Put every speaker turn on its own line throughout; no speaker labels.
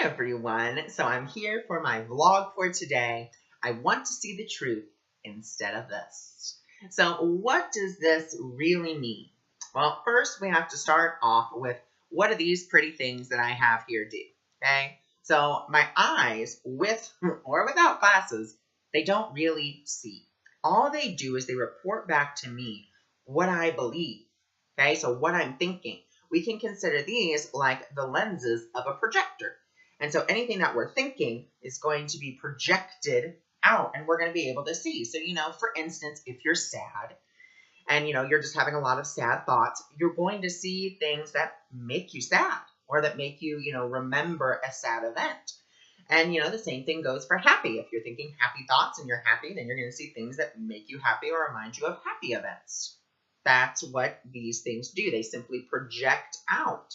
everyone. So I'm here for my vlog for today. I want to see the truth instead of this. So what does this really mean? Well, first we have to start off with what do these pretty things that I have here do, okay? So my eyes, with or without glasses, they don't really see. All they do is they report back to me what I believe, okay? So what I'm thinking. We can consider these like the lenses of a projector. And so anything that we're thinking is going to be projected out and we're going to be able to see. So, for instance, if you're sad and, you're just having a lot of sad thoughts, you're going to see things that make you sad or that make you, remember a sad event. And, the same thing goes for happy. If you're thinking happy thoughts and you're happy, then you're going to see things that make you happy or remind you of happy events. That's what these things do. They simply project out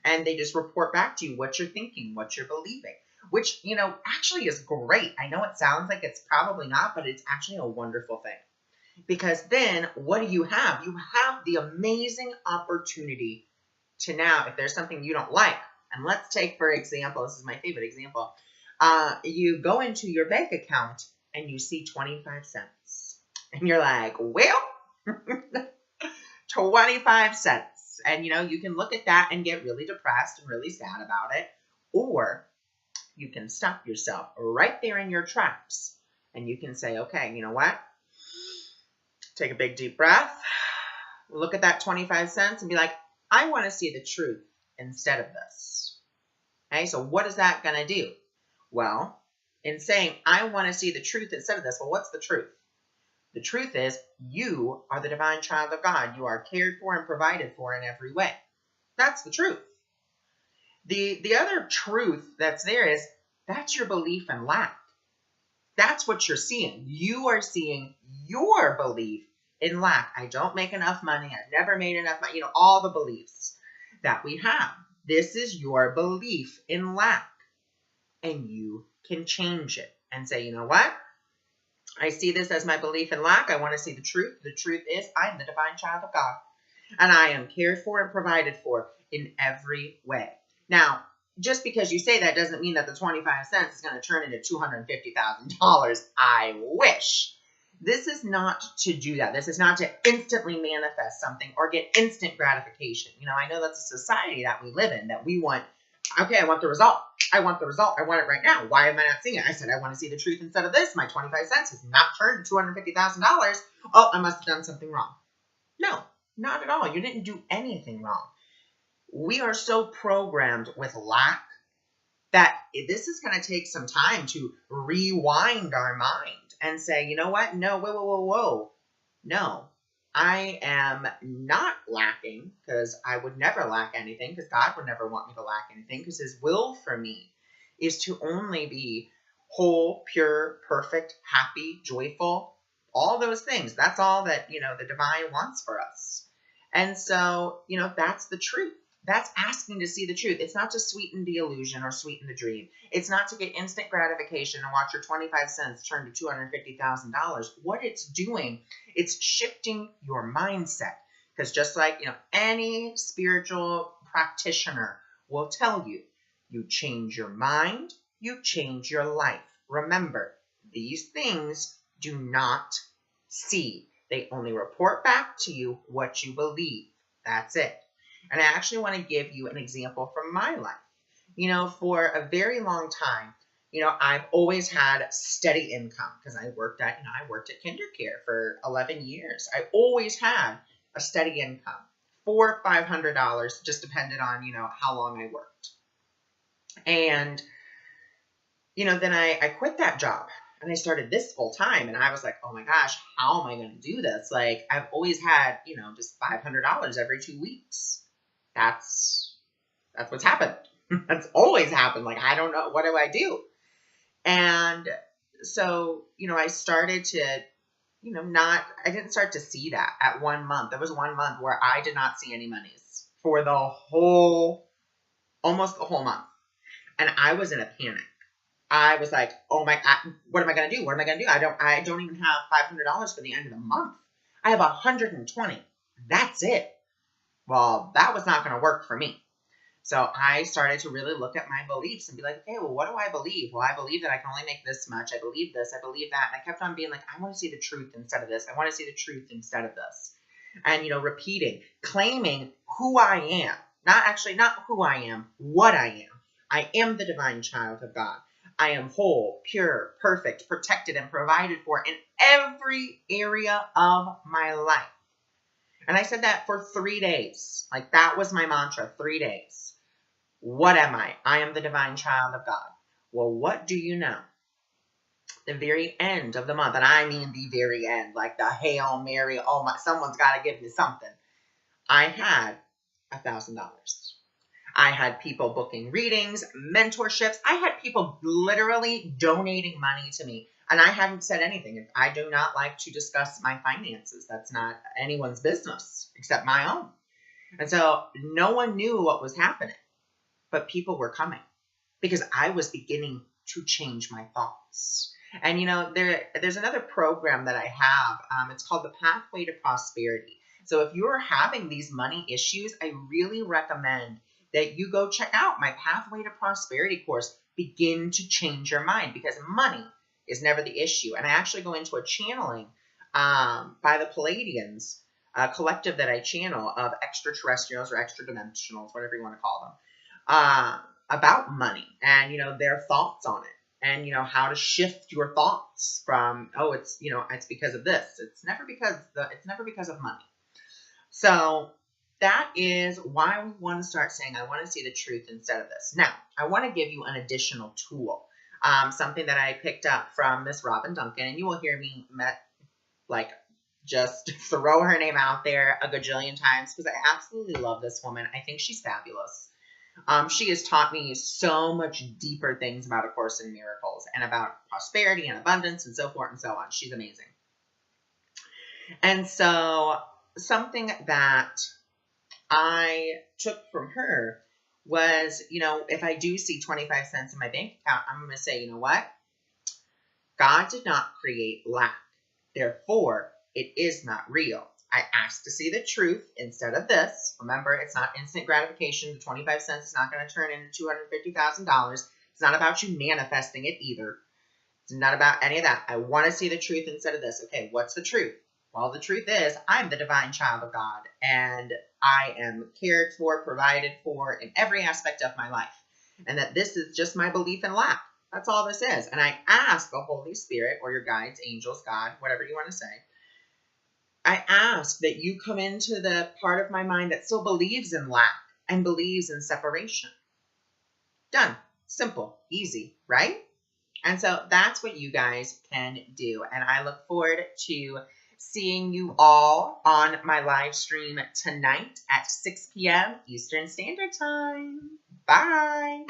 and they just report back to you what you're thinking, what you're believing, which, actually is great. I know it sounds like it's probably not, but it's actually a wonderful thing because then what do you have? You have the amazing opportunity to now, if there's something you don't like, and let's take, for example, this is my favorite example. You go into your bank account and you see 25 cents and you're like, well, 25 cents. And, you can look at that and get really depressed and really sad about it. Or you can stop yourself right there in your tracks. And you can say, okay, you know what? Take a big deep breath. Look at that 25 cents and be like, I want to see the truth instead of this. Okay, so what is that going to do? Well, in saying, I want to see the truth instead of this, well, what's the truth? The truth is, you are the divine child of God. You are cared for and provided for in every way. That's the truth. The other truth that's there is, that's your belief in lack. That's what you're seeing. You are seeing your belief in lack. I don't make enough money. I've never made enough money. All the beliefs that we have. This is your belief in lack. And you can change it and say, you know what? I see this as my belief in lack. I want to see the truth. The truth is I'm the divine child of God. And I am cared for and provided for in every way. Now, just because you say that doesn't mean that the 25 cents is going to turn into $250,000. I wish. This is not to do that. This is not to instantly manifest something or get instant gratification. I know that's a society that we live in, that we want, okay, I want the result. I want the result. I want it right now. Why am I not seeing it? I said, I want to see the truth instead of this. My 25 cents has not turned to $250,000. Oh, I must have done something wrong. No, not at all. You didn't do anything wrong. We are so programmed with lack that this is going to take some time to rewind our mind and say, you know what? No, whoa. No, I am not lacking because I would never lack anything because God would never want me to lack anything because his will for me is to only be whole, pure, perfect, happy, joyful, all those things. That's all that, the divine wants for us. And so, that's the truth. That's asking to see the truth. It's not to sweeten the illusion or sweeten the dream. It's not to get instant gratification and watch your 25 cents turn to $250,000. What it's doing, it's shifting your mindset. Because just like, any spiritual practitioner will tell you, you change your mind, you change your life. Remember, these things do not see. They only report back to you what you believe. That's it. And I actually want to give you an example from my life. For a very long time, I've always had steady income because I worked at KinderCare for 11 years. I always had a steady income, $400 or $500, just depended on, how long I worked. And, then I quit that job and I started this full time and I was like, oh my gosh, how am I going to do this? Like I've always had, just $500 every 2 weeks. That's what's happened. That's always happened. Like, I don't know. What do I do? And so, I started to, I didn't start to see that at 1 month. There was 1 month where I did not see any monies for almost the whole month. And I was in a panic. I was like, oh my God, what am I going to do? What am I going to do? I don't even have $500 for the end of the month. I have 120. That's it. Well, that was not going to work for me. So I started to really look at my beliefs and be like, okay, well, what do I believe? Well, I believe that I can only make this much. I believe this. I believe that. And I kept on being like, I want to see the truth instead of this. I want to see the truth instead of this. And, repeating, claiming who I am. Not who I am, what I am. I am the divine child of God. I am whole, pure, perfect, protected, and provided for in every area of my life. And I said that for 3 days. Like, that was my mantra, 3 days. What am I? I am the divine child of God. Well, what do you know? The very end of the month, and I mean the very end, like the Hail Mary, oh my, someone's got to give me something. I had $1,000. I had people booking readings, mentorships. I had people literally donating money to me. And I haven't said anything. I do not like to discuss my finances. That's not anyone's business except my own. And so no one knew what was happening, but people were coming because I was beginning to change my thoughts. And, there's another program that I have. It's called the Pathway to Prosperity. So if you're having these money issues, I really recommend that you go check out my Pathway to Prosperity course. Begin to change your mind, because money is never the issue. And I actually go into a channeling by the Palladians, a collective that I channel of extraterrestrials or extra dimensionals, whatever you want to call them, about money and, their thoughts on it. And, how to shift your thoughts from, oh, it's because of this. It's never because of money. So that is why we want to start saying, I want to see the truth instead of this. Now, I want to give you an additional tool, something that I picked up from Miss Robin Duncan, and you will hear me just throw her name out there a gajillion times because I absolutely love this woman. I think she's fabulous. She has taught me so much deeper things about A Course in Miracles and about prosperity and abundance and so forth and so on. She's amazing. And so something that I took from her was, if I do see 25 cents in my bank account, I'm going to say, you know what? God did not create lack. Therefore, it is not real. I asked to see the truth instead of this. Remember, it's not instant gratification. The 25 cents is not going to turn into $250,000. It's not about you manifesting it either. It's not about any of that. I want to see the truth instead of this. Okay, what's the truth? Well, the truth is, I'm the divine child of God, and I am cared for, provided for in every aspect of my life, and that this is just my belief in lack. That's all this is. And I ask the Holy Spirit or your guides, angels, God, whatever you want to say, I ask that you come into the part of my mind that still believes in lack and believes in separation. Done. Simple. Easy, right? And so that's what you guys can do. And I look forward to seeing you all on my live stream tonight at 6 p.m. Eastern Standard Time. Bye.